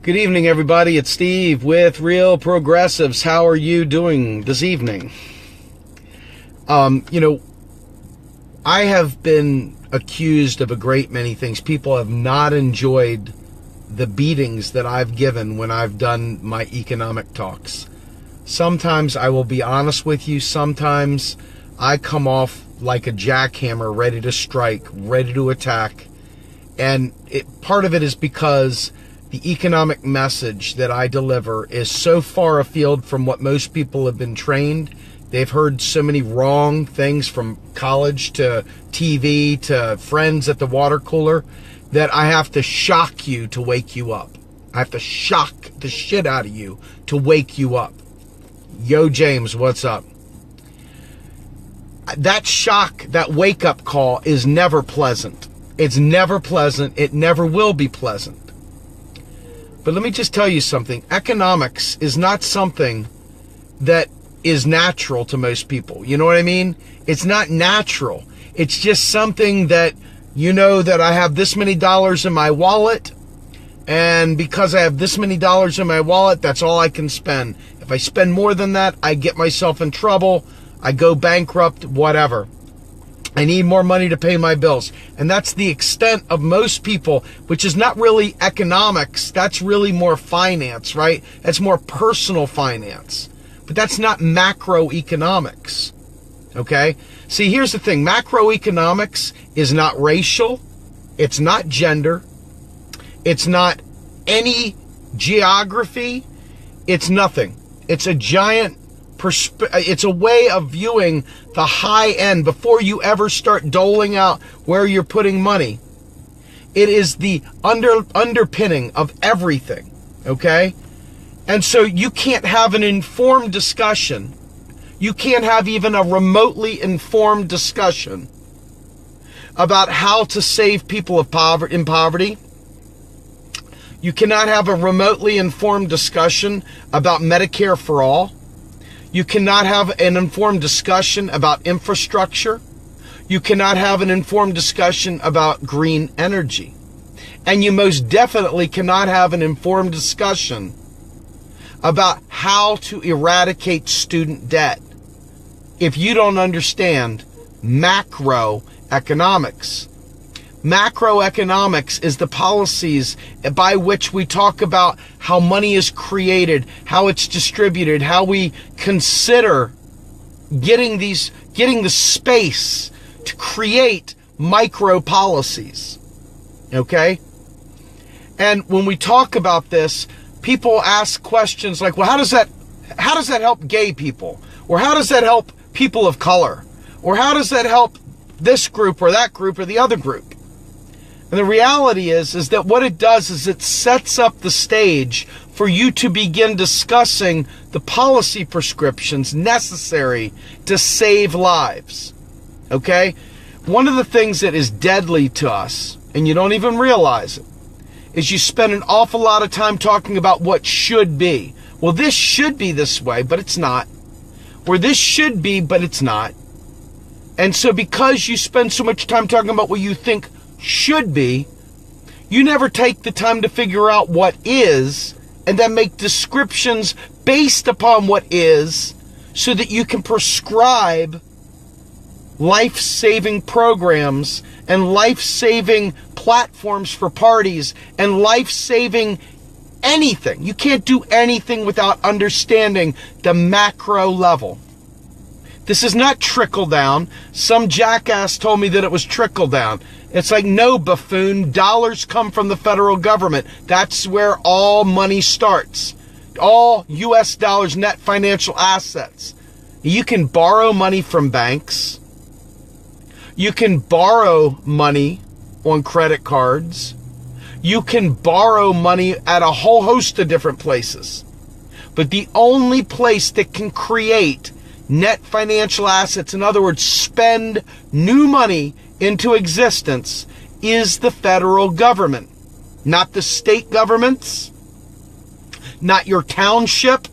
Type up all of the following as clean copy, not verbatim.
Good evening, everybody. It's Steve with Real Progressives. How are you doing this evening? I have been accused of a great many things. People have not enjoyed the beatings that I've given when I've done my economic talks. Sometimes I will be honest with you. Sometimes I come off like a jackhammer, ready to strike, ready to attack. And part of it is because the economic message that I deliver is so far afield from what most people have been trained. They've heard so many wrong things from college to TV to friends at the water cooler that I have to shock you to wake you up. I have to shock the shit out of you to wake you up. Yo, James, what's up? That shock, that wake-up call is never pleasant. It's never pleasant. It never will be pleasant. But let me just tell you something. Economics is not something that is natural to most people. You know what I mean? It's not natural. It's just something that, that I have this many dollars in my wallet, and because I have this many dollars in my wallet, that's all I can spend. If I spend more than that, I get myself in trouble. I go bankrupt, whatever. I need more money to pay my bills. And that's the extent of most people, which is not really economics. That's really more finance, right? That's more personal finance. But that's not macroeconomics, okay? See, here's the thing. Macroeconomics is not racial. It's not gender. It's not any geography. It's nothing. It's a giant it's a way of viewing the high end before you ever start doling out where you're putting money. It is the underpinning of everything, okay? And so you can't have an informed discussion. You can't have even a remotely informed discussion about how to save people in poverty. You cannot have a remotely informed discussion about Medicare for all. You cannot have an informed discussion about infrastructure. You cannot have an informed discussion about green energy. And you most definitely cannot have an informed discussion about how to eradicate student debt if you don't understand macroeconomics. Macroeconomics is the policies by which we talk about how money is created, how it's distributed, how we consider getting the space to create micro policies. Okay? And when we talk about this, people ask questions like, well, how does that help gay people? Or how does that help people of color? Or how does that help this group or that group or the other group? And the reality is that what it does is it sets up the stage for you to begin discussing the policy prescriptions necessary to save lives. Okay? One of the things that is deadly to us, and you don't even realize it, is you spend an awful lot of time talking about what should be. Well, this should be this way, but it's not. Or this should be, but it's not. And so because you spend so much time talking about what you think should be, you never take the time to figure out what is and then make descriptions based upon what is so that you can prescribe life-saving programs and life-saving platforms for parties and life-saving anything. You can't do anything without understanding the macro level. This is not trickle down. Some jackass told me that it was trickle down. It's like, no, buffoon. Dollars come from the federal government. That's where all money starts. All U.S. dollars, net financial assets. You can borrow money from banks. You can borrow money on credit cards. You can borrow money at a whole host of different places. But the only place that can create net financial assets, in other words, spend new money into existence, is the federal government. Not the state governments, not your township,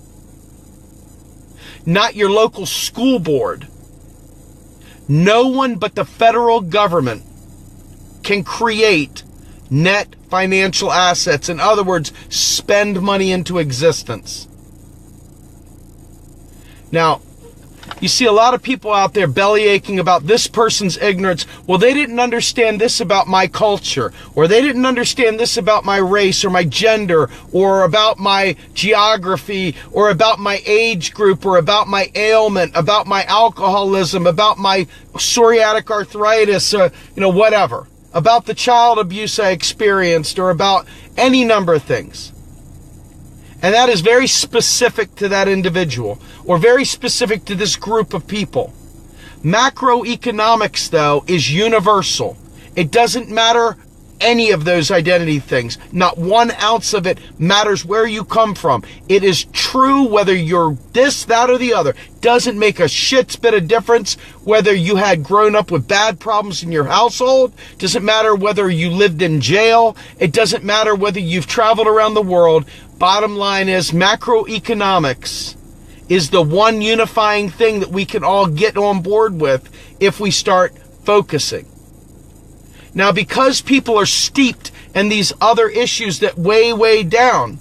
not your local school board. No one but the federal government can create net financial assets. In other words, spend money into existence. Now, you see a lot of people out there belly aching about this person's ignorance. Well, they didn't understand this about my culture, or they didn't understand this about my race or my gender, or about my geography, or about my age group, or about my ailment, about my alcoholism, about my psoriatic arthritis, whatever, about the child abuse I experienced, or about any number of things. And that is very specific to that individual, or very specific to this group of people. Macroeconomics, though, is universal. It doesn't matter any of those identity things. Not 1 ounce of it matters where you come from. It is true whether you're this, that, or the other. Doesn't make a shit's bit of difference whether you had grown up with bad problems in your household. Doesn't matter whether you lived in jail. It doesn't matter whether you've traveled around the world. Bottom line is, macroeconomics is the one unifying thing that we can all get on board with if we start focusing. Now, because people are steeped in these other issues that way down,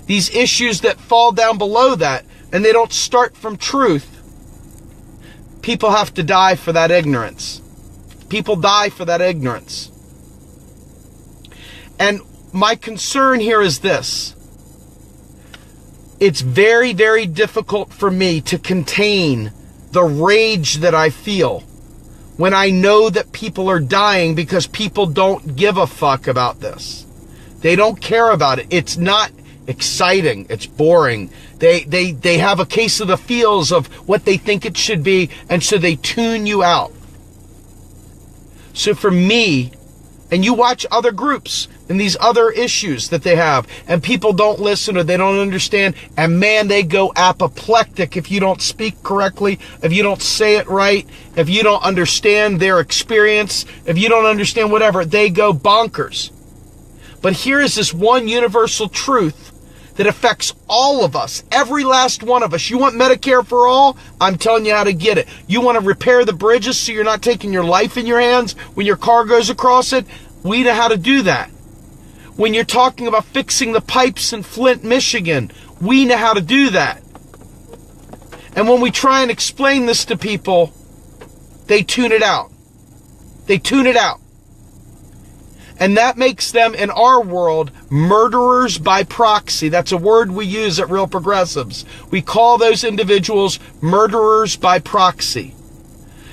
these issues that fall down below that, and they don't start from truth, people have to die for that ignorance. People die for that ignorance. And my concern here is this. It's very, very difficult for me to contain the rage that I feel when I know that people are dying because people don't give a fuck about this. They don't care about it. It's not exciting. It's boring. They have a case of the feels of what they think it should be, and so they tune you out. So for me, and you watch other groups and these other issues that they have, and people don't listen or they don't understand, and man, they go apoplectic if you don't speak correctly, if you don't say it right, if you don't understand their experience, if you don't understand whatever, they go bonkers. But here is this one universal truth that affects all of us, every last one of us. You want Medicare for all? I'm telling you how to get it. You want to repair the bridges so you're not taking your life in your hands when your car goes across it? We know how to do that. When you're talking about fixing the pipes in Flint, Michigan, we know how to do that. And when we try and explain this to people, they tune it out. They tune it out. And that makes them, in our world, murderers by proxy. That's a word we use at Real Progressives. We call those individuals murderers by proxy.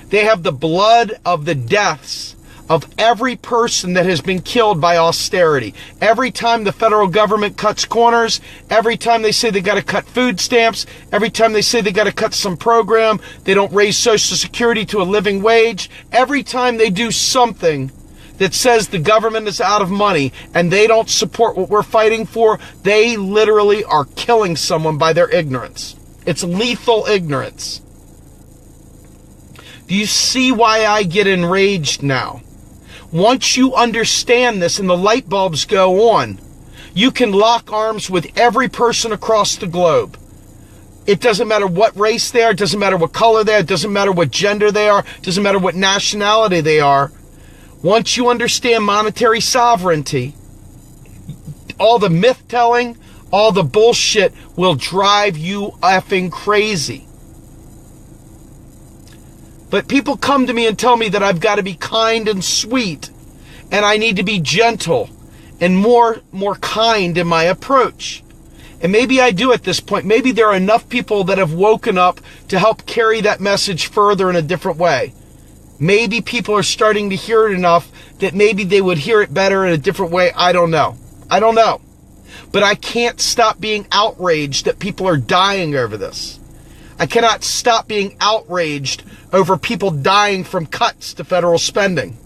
They have the blood of the deaths of every person that has been killed by austerity. Every time the federal government cuts corners, every time they say they got to cut food stamps, every time they say they got to cut some program, they don't raise Social Security to a living wage, every time they do something that says the government is out of money and they don't support what we're fighting for, they literally are killing someone by their ignorance. It's lethal ignorance. Do you see why I get enraged now? Once you understand this and the light bulbs go on, you can lock arms with every person across the globe. It doesn't matter what race they are, it doesn't matter what color they are, it doesn't matter what gender they are, it doesn't matter what nationality they are. Once you understand monetary sovereignty, all the myth-telling, all the bullshit will drive you effing crazy. But people come to me and tell me that I've got to be kind and sweet, and I need to be gentle and more kind in my approach. And maybe I do at this point. Maybe there are enough people that have woken up to help carry that message further in a different way. Maybe people are starting to hear it enough that maybe they would hear it better in a different way. I don't know. But I can't stop being outraged that people are dying over this. I cannot stop being outraged over people dying from cuts to federal spending.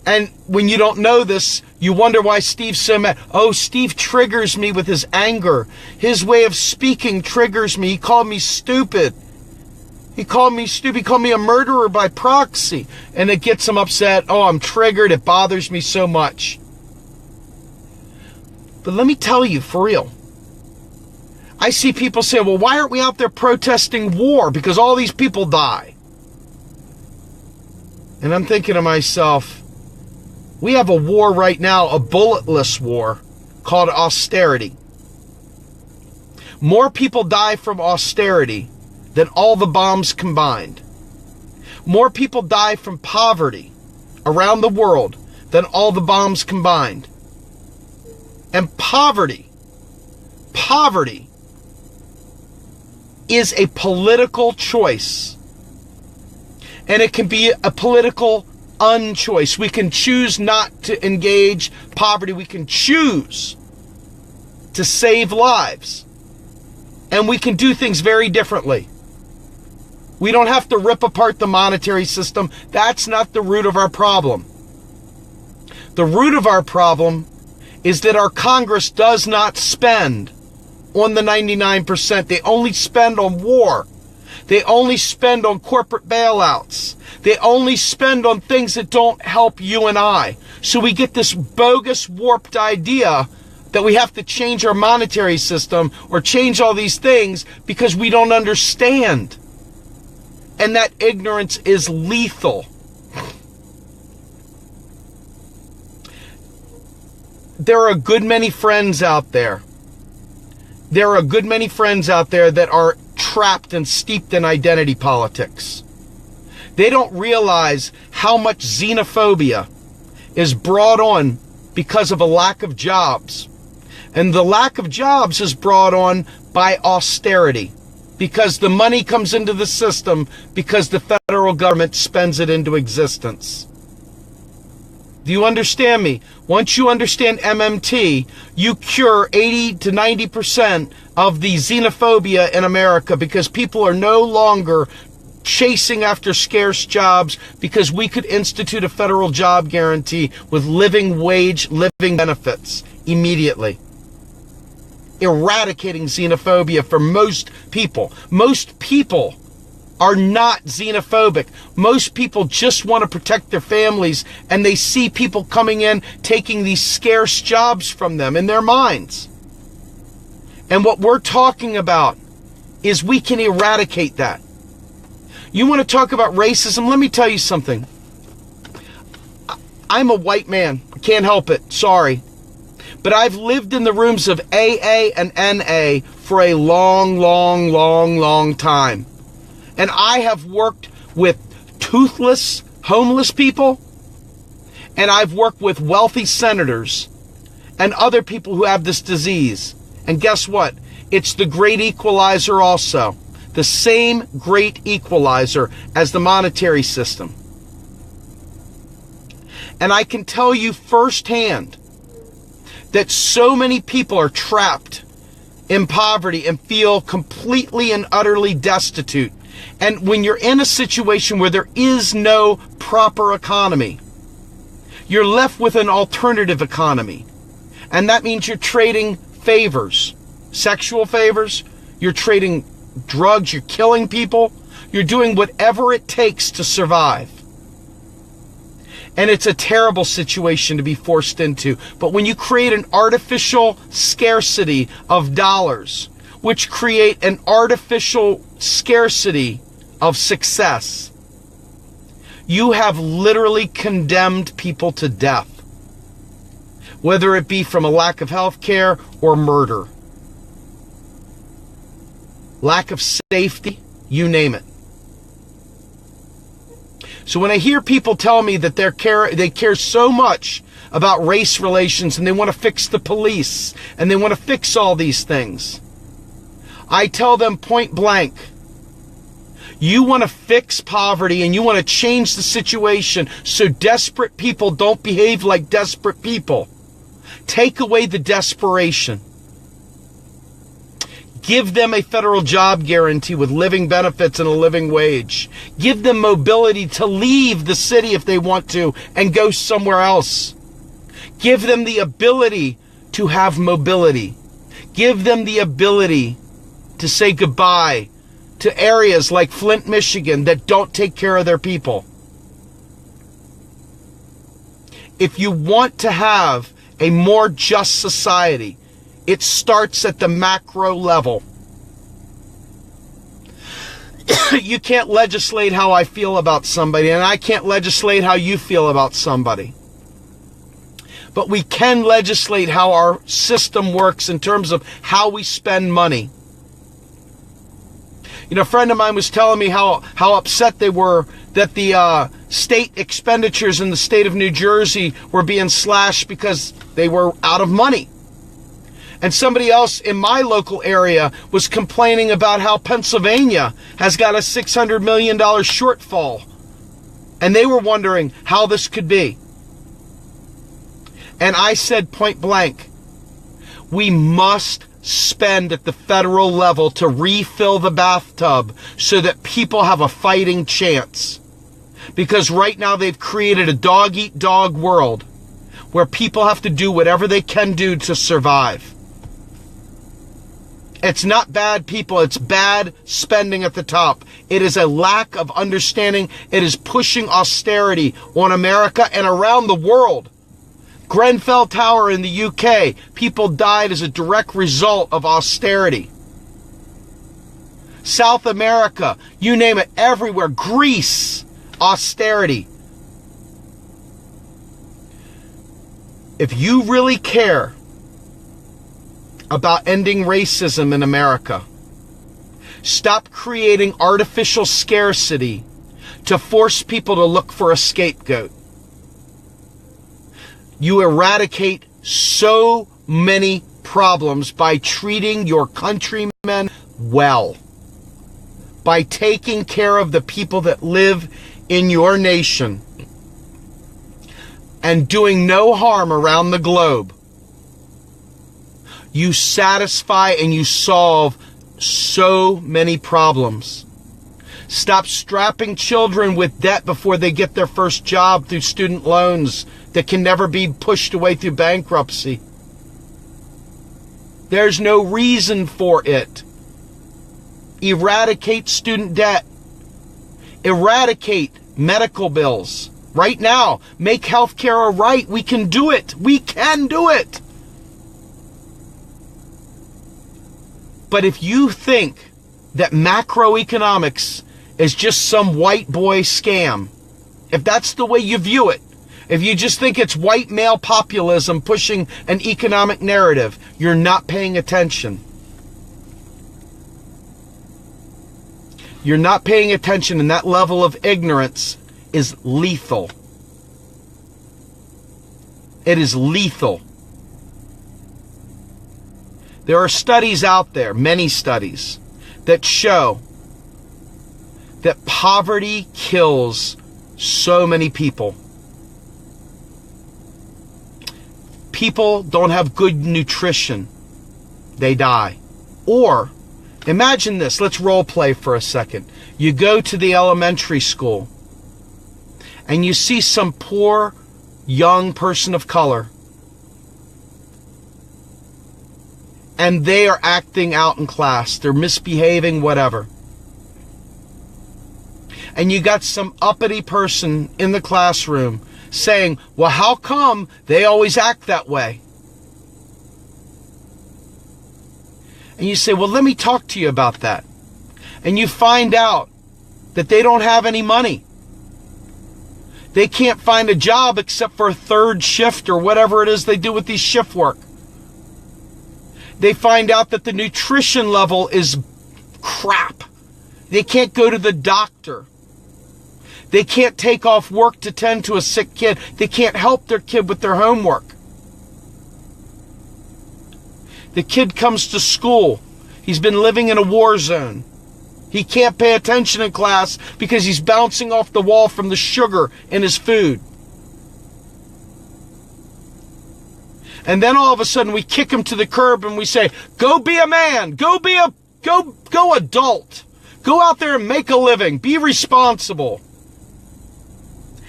And when you don't know this, you wonder why Steve's so mad. Oh, Steve triggers me with his anger. His way of speaking triggers me. He called me stupid. He called me stupid. He called me a murderer by proxy. And it gets him upset. Oh, I'm triggered. It bothers me so much. But let me tell you, for real. I see people say, well, why aren't we out there protesting war? Because all these people die. And I'm thinking to myself, We have a war right now, a bulletless war, called austerity. More people die from austerity than all the bombs combined. More people die from poverty around the world than all the bombs combined. And poverty is a political choice. And it can be a political unchoice. We can choose not to engage poverty. We can choose to save lives. And we can do things very differently. We don't have to rip apart the monetary system. That's not the root of our problem. The root of our problem is that our Congress does not spend on the 99%. They only spend on war. They only spend on corporate bailouts. They only spend on things that don't help you and I. So we get this bogus, warped idea that we have to change our monetary system or change all these things because we don't understand. And that ignorance is lethal. There are a good many friends out there. There are a good many friends out there that are trapped and steeped in identity politics. They don't realize how much xenophobia is brought on because of a lack of jobs. And the lack of jobs is brought on by austerity, because the money comes into the system because the federal government spends it into existence. Do you understand me? Once you understand MMT, you cure 80 to 90% of the xenophobia in America, because people are no longer chasing after scarce jobs, because we could institute a federal job guarantee with living wage, living benefits immediately. Eradicating xenophobia for most people. Most people are not xenophobic. Most people just want to protect their families, and they see people coming in taking these scarce jobs from them in their minds. And what we're talking about is we can eradicate that. You want to talk about racism? Let me tell you something. I'm a white man. I can't help it. Sorry. But I've lived in the rooms of AA and NA for a long time. And I have worked with toothless, homeless people. And I've worked with wealthy senators and other people who have this disease. And guess what? It's the great equalizer also. The same great equalizer as the monetary system. And I can tell you firsthand that so many people are trapped in poverty and feel completely and utterly destitute. And when you're in a situation where there is no proper economy, you're left with an alternative economy. And that means you're trading favors, sexual favors, you're trading drugs, you're killing people, you're doing whatever it takes to survive. And it's a terrible situation to be forced into. But when you create an artificial scarcity of dollars, which create an artificial scarcity of success, you have literally condemned people to death. Whether it be from a lack of health care or murder. Lack of safety, you name it. So when I hear people tell me that they care so much about race relations and they want to fix the police and they want to fix all these things, I tell them point blank, you want to fix poverty and you want to change the situation so desperate people don't behave like desperate people. Take away the desperation. Give them a federal job guarantee with living benefits and a living wage. Give them mobility to leave the city if they want to and go somewhere else. Give them the ability to have mobility. Give them the ability to say goodbye to areas like Flint, Michigan that don't take care of their people. If you want to have a more just society, it starts at the macro level. You can't legislate how I feel about somebody, and I can't legislate how you feel about somebody. But we can legislate how our system works in terms of how we spend money. You know, a friend of mine was telling me how upset they were that the state expenditures in the state of New Jersey were being slashed because they were out of money. And somebody else in my local area was complaining about how Pennsylvania has got a $600 million shortfall. And they were wondering how this could be. And I said point blank, we must spend at the federal level to refill the bathtub so that people have a fighting chance. Because right now they've created a dog-eat-dog world where people have to do whatever they can do to survive. It's not bad people, it's bad spending at the top. It is a lack of understanding. It is pushing austerity on America and around the world. Grenfell Tower in the UK, people died as a direct result of austerity. South America, you name it, everywhere. Greece, austerity. If you really care about ending racism in America, stop creating artificial scarcity to force people to look for a scapegoat. You eradicate so many problems by treating your countrymen well, by taking care of the people that live in your nation and doing no harm around the globe. You satisfy and you solve so many problems. Stop strapping children with debt before they get their first job through student loans that can never be pushed away through bankruptcy. There's no reason for it. Eradicate student debt. Eradicate medical bills. Right now, make healthcare a right. We can do it. We can do it. But if you think that macroeconomics is just some white boy scam, if that's the way you view it, if you just think it's white male populism pushing an economic narrative, you're not paying attention. You're not paying attention, and that level of ignorance is lethal. It is lethal. There are studies out there, many studies, that show that poverty kills so many people. People don't have good nutrition, they die. Or, imagine this, let's role play for a second. You go to the elementary school and you see some poor young person of color and they are acting out in class, they're misbehaving, whatever. And you got some uppity person in the classroom saying, well, how come they always act that way? And you say, well, let me talk to you about that. And you find out that they don't have any money. They can't find a job except for a third shift or whatever it is they do with these shift work. They find out that the nutrition level is crap. They can't go to the doctor. They can't take off work to tend to a sick kid. They can't help their kid with their homework. The kid comes to school. He's been living in a war zone. He can't pay attention in class because he's bouncing off the wall from the sugar in his food. And then all of a sudden we kick him to the curb and we say, go be a man, go adult. Go out there and make a living, be responsible.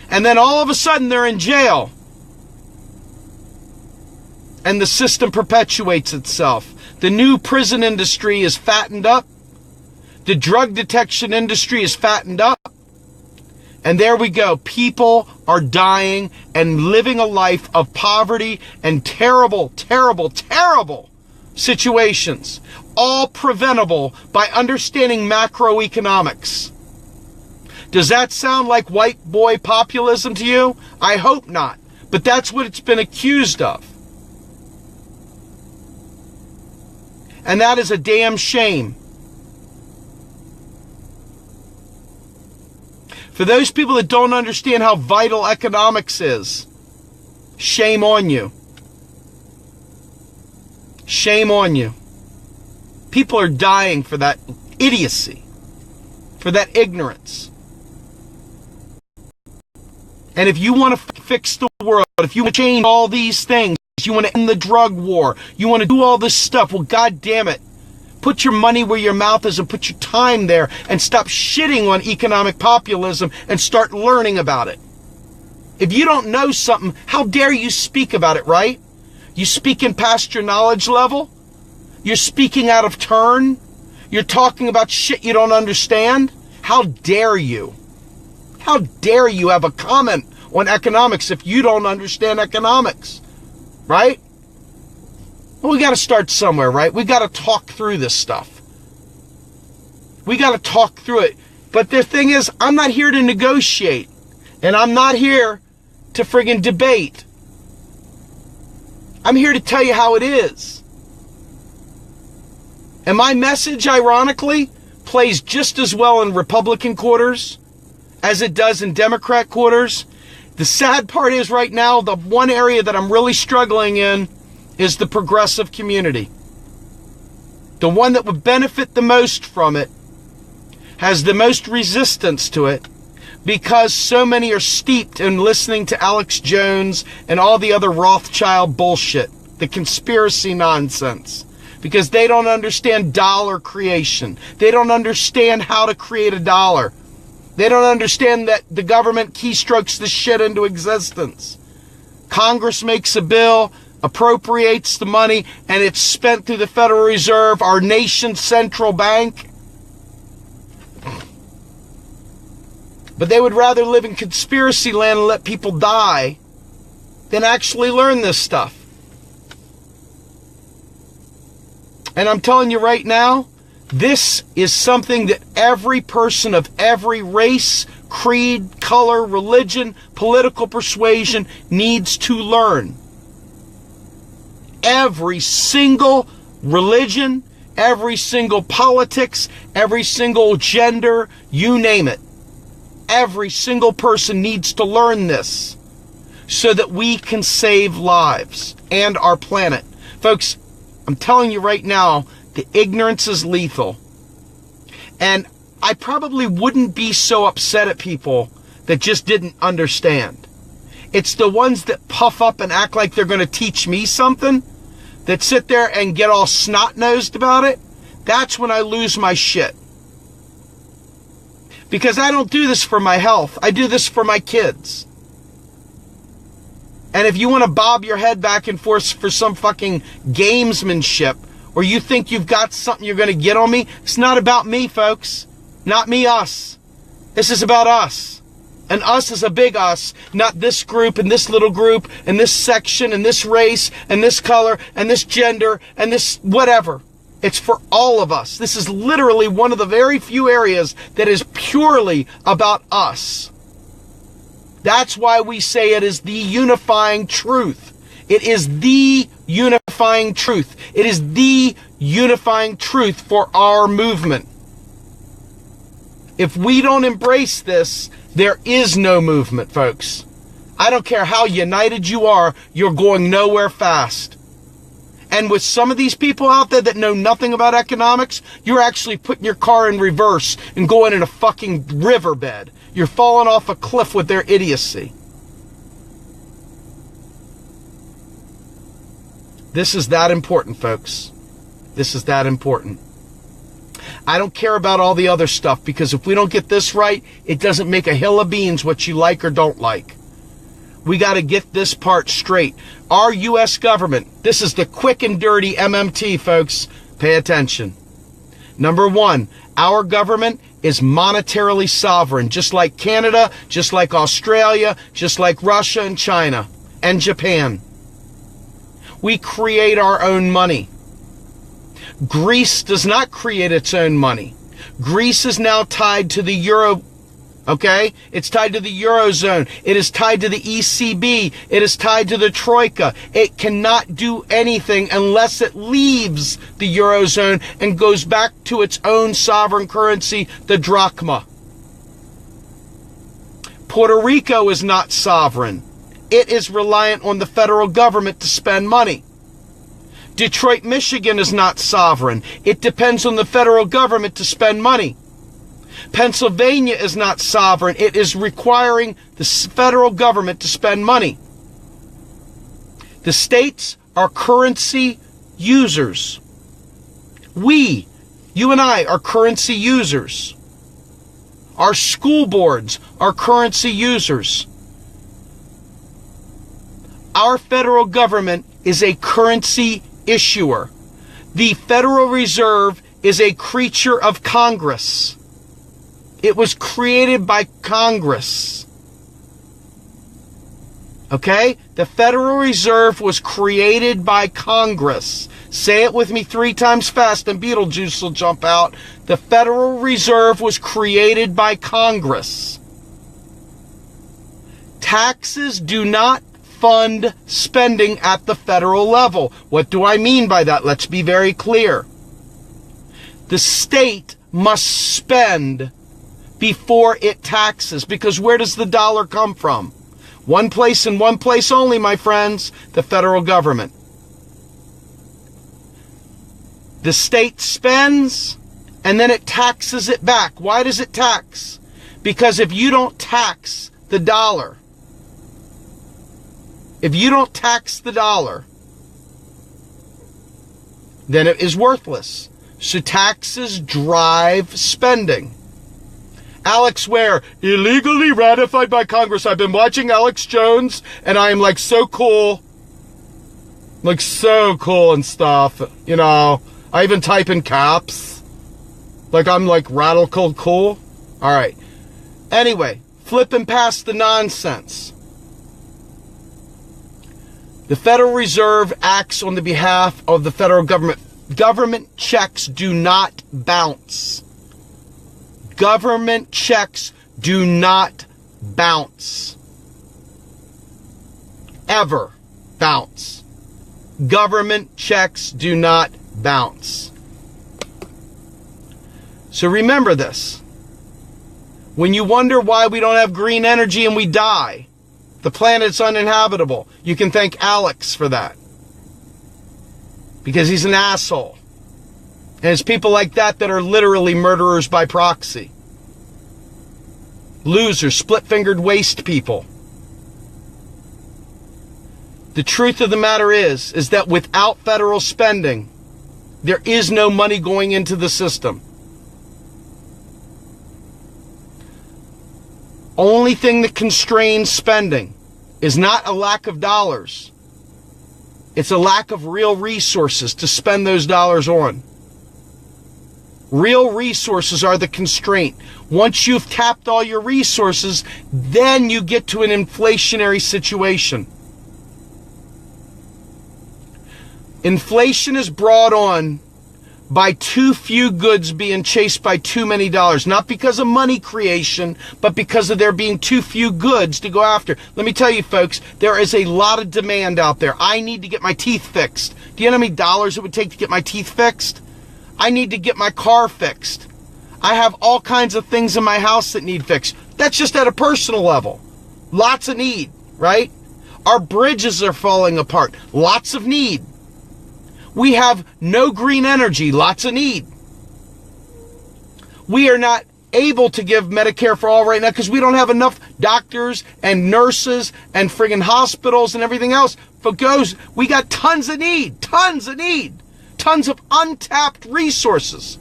And then all of a sudden they're in jail. And the system perpetuates itself. The new prison industry is fattened up. The drug detection industry is fattened up. And there we go. People are dying and living a life of poverty and terrible, terrible, terrible situations. All preventable by understanding macroeconomics. Does that sound like white boy populism to you? I hope not. But that's what it's been accused of. And that is a damn shame. For those people that don't understand how vital economics is, shame on you. Shame on you. People are dying for that idiocy, for that ignorance. And if you want to fix the world, if you want to change all these things, you want to end the drug war, you want to do all this stuff, well, God damn it. Put your money where your mouth is and put your time there and stop shitting on economic populism and start learning about it. If you don't know something, how dare you speak about it, right? You speaking past your knowledge level? You're speaking out of turn? You're talking about shit you don't understand? How dare you? How dare you have a comment on economics if you don't understand economics? Right? Well, we got to start somewhere, right? We got to talk through this stuff. We got to talk through it. But the thing is, I'm not here to negotiate. And I'm not here to friggin' debate. I'm here to tell you how it is. And my message, ironically, plays just as well in Republican quarters as it does in Democrat quarters. The sad part is right now, the one area that I'm really struggling in is the progressive community. The one that would benefit the most from it has the most resistance to it because so many are steeped in listening to Alex Jones and all the other Rothschild bullshit, the conspiracy nonsense, because they don't understand dollar creation. They don't understand how to create a dollar. They don't understand that the government keystrokes the shit into existence. Congress makes a bill, appropriates the money, and it's spent through the Federal Reserve, our nation's central bank. But they would rather live in conspiracy land and let people die than actually learn this stuff. And I'm telling you right now, this is something that every person of every race, creed, color, religion, political persuasion needs to learn. Every single religion, every single politics, every single gender, you name it. Every single person needs to learn this so that we can save lives and our planet. Folks, I'm telling you right now, the ignorance is lethal. And I probably wouldn't be so upset at people that just didn't understand. It's the ones that puff up and act like they're going to teach me something, that sit there and get all snot-nosed about it. That's when I lose my shit. Because I don't do this for my health. I do this for my kids. And if you want to bob your head back and forth for some fucking gamesmanship, or you think you've got something you're going to get on me, it's not about me, folks. Not me, us. This is about us. And us is a big us, not this group and this little group and this section and this race and this color and this gender and this whatever. It's for all of us. This is literally one of the very few areas that is purely about us. That's why we say it is the unifying truth. It is the unifying truth. It is the unifying truth for our movement. If we don't embrace this, there is no movement, folks. I don't care how united you are, you're going nowhere fast. And with some of these people out there that know nothing about economics, you're actually putting your car in reverse and going in a fucking riverbed. You're falling off a cliff with their idiocy. This is that important, folks. This is that important. I don't care about all the other stuff, because if we don't get this right, it doesn't make a hill of beans what you like or don't like. We got to get this part straight. Our U.S. government, this is the quick and dirty MMT, folks. Pay attention. Number one, our government is monetarily sovereign, just like Canada, just like Australia, just like Russia and China and Japan. We create our own money. Greece does not create its own money. Greece is now tied to the euro Okay? It's tied to the Eurozone. It is tied to the ECB. It is tied to the Troika. It cannot do anything unless it leaves the Eurozone and goes back to its own sovereign currency, the drachma. Puerto Rico is not sovereign. It is reliant on the federal government to spend money. Detroit, Michigan is not sovereign. It depends on the federal government to spend money. Pennsylvania is not sovereign. It is requiring the federal government to spend money. The states are currency users. You and I, are currency users. Our school boards are currency users. Our federal government is a currency issuer. The Federal Reserve is a creature of Congress. It was created by Congress. Okay? The Federal Reserve was created by Congress. Say it with me 3 times fast and Beetlejuice will jump out. The Federal Reserve was created by Congress. Taxes do not fund spending at the federal level. What do I mean by that? Let's be very clear. The state must spend before it taxes, because where does the dollar come from? One place and one place only, my friends, the federal government. The state spends and then it taxes it back. Why does it tax? Because if you don't tax the dollar, then it is worthless. So taxes drive spending. Alex Ware, illegally ratified by Congress. I've been watching Alex Jones, and I am like so cool. Like so cool and stuff. You know, I even type in caps. Like I'm like radical cool. All right. Anyway, flipping past the nonsense. The Federal Reserve acts on the behalf of the federal government. Government checks do not bounce. Government checks do not bounce. Ever bounce. Government checks do not bounce. So remember this. When you wonder why we don't have green energy and we die, the planet's uninhabitable, you can thank Alex for that. Because he's an asshole. And it's people like that that are literally murderers by proxy. Losers, split-fingered waste people. The truth of the matter is that without federal spending, there is no money going into the system. Only thing that constrains spending is not a lack of dollars. It's a lack of real resources to spend those dollars on. Real resources are the constraint. Once you've tapped all your resources, then you get to an inflationary situation. Inflation is brought on by too few goods being chased by too many dollars. Not because of money creation, but because of there being too few goods to go after. Let me tell you, folks, there is a lot of demand out there. I need to get my teeth fixed. Do you know how many dollars it would take to get my teeth fixed? I need to get my car fixed. I have all kinds of things in my house that need fixed. That's just at a personal level. Lots of need, right? Our bridges are falling apart. Lots of need. We have no green energy. Lots of need. We are not able to give Medicare for all right now because we don't have enough doctors and nurses and friggin' hospitals and everything else. Folks, we got tons of need. Tons of need. Tons of untapped resources.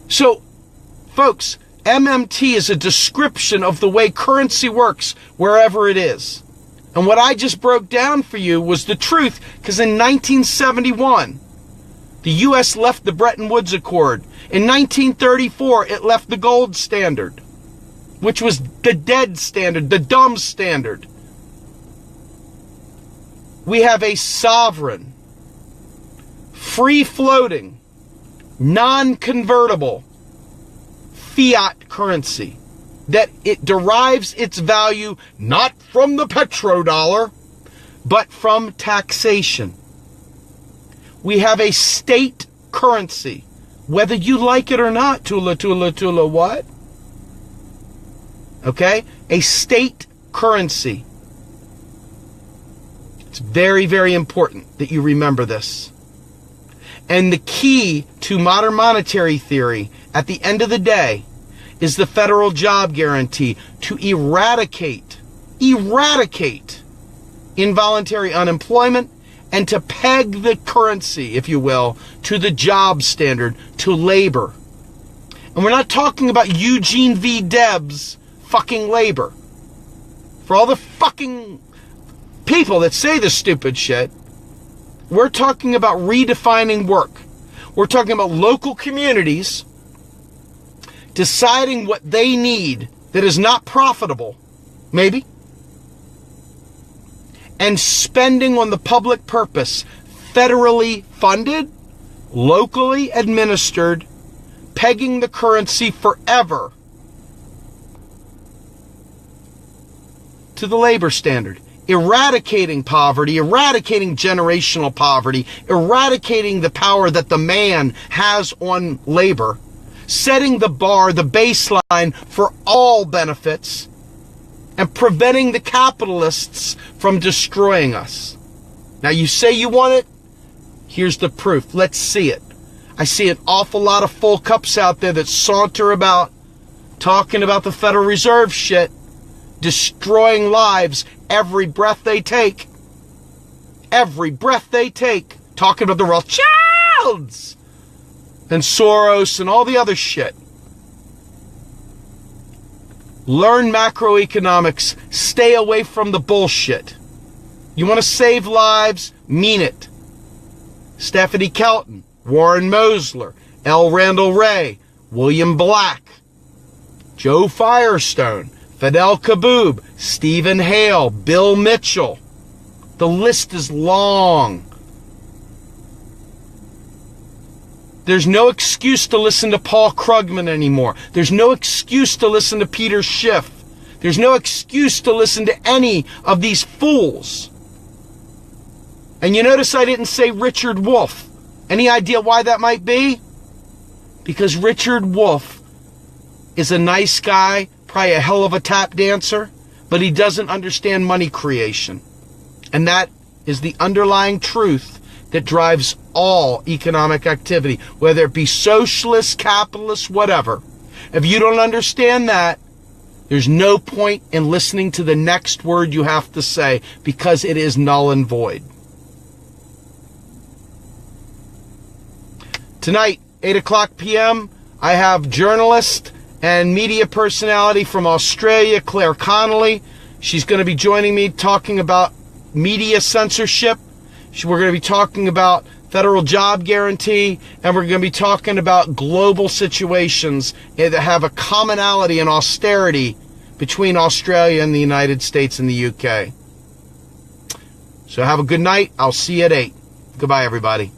So, folks, MMT is a description of the way currency works wherever it is. And what I just broke down for you was the truth, because in 1971, the U.S. left the Bretton Woods Accord. In 1934, it left the gold standard, which was the dead standard, the dumb standard. We have a sovereign, free-floating, non-convertible fiat currency, that it derives its value not from the petrodollar, but from taxation. We have a state currency, whether you like it or not. Tula, what? Okay? A state currency. It's very, very important that you remember this. And the key to modern monetary theory, at the end of the day, is the federal job guarantee to eradicate involuntary unemployment and to peg the currency, if you will, to the job standard, to labor. And we're not talking about Eugene V. Debs fucking labor. For all the fucking people that say this stupid shit, we're talking about redefining work. We're talking about local communities deciding what they need that is not profitable, maybe, and spending on the public purpose, federally funded, locally administered, pegging the currency forever to the labor standard. Eradicating poverty, eradicating generational poverty, eradicating the power that the man has on labor, setting the bar, the baseline for all benefits, and preventing the capitalists from destroying us. Now you say you want it, here's the proof. Let's see it. I see an awful lot of full cups out there that saunter about talking about the Federal Reserve shit, destroying lives every breath they take. Every breath they take. Talking about the Rothschilds and Soros and all the other shit. Learn macroeconomics. Stay away from the bullshit. You want to save lives? Mean it. Stephanie Kelton, Warren Mosler, L. Randall Wray, William Black, Joe Firestone, Fidel Kaboob, Stephen Hale, Bill Mitchell. The list is long. There's no excuse to listen to Paul Krugman anymore. There's no excuse to listen to Peter Schiff. There's no excuse to listen to any of these fools. And you notice I didn't say Richard Wolff. Any idea why that might be? Because Richard Wolff is a nice guy, probably a hell of a tap dancer, but he doesn't understand money creation. And that is the underlying truth that drives all economic activity, whether it be socialist, capitalist, whatever. If you don't understand that, there's no point in listening to the next word you have to say, because it is null and void. Tonight, 8 o'clock p.m., I have journalist and media personality from Australia, Claire Connolly. She's going to be joining me talking about media censorship. We're going to be talking about federal job guarantee, and we're going to be talking about global situations that have a commonality and austerity between Australia and the United States and the UK. So have a good night. I'll see you at 8. Goodbye, everybody.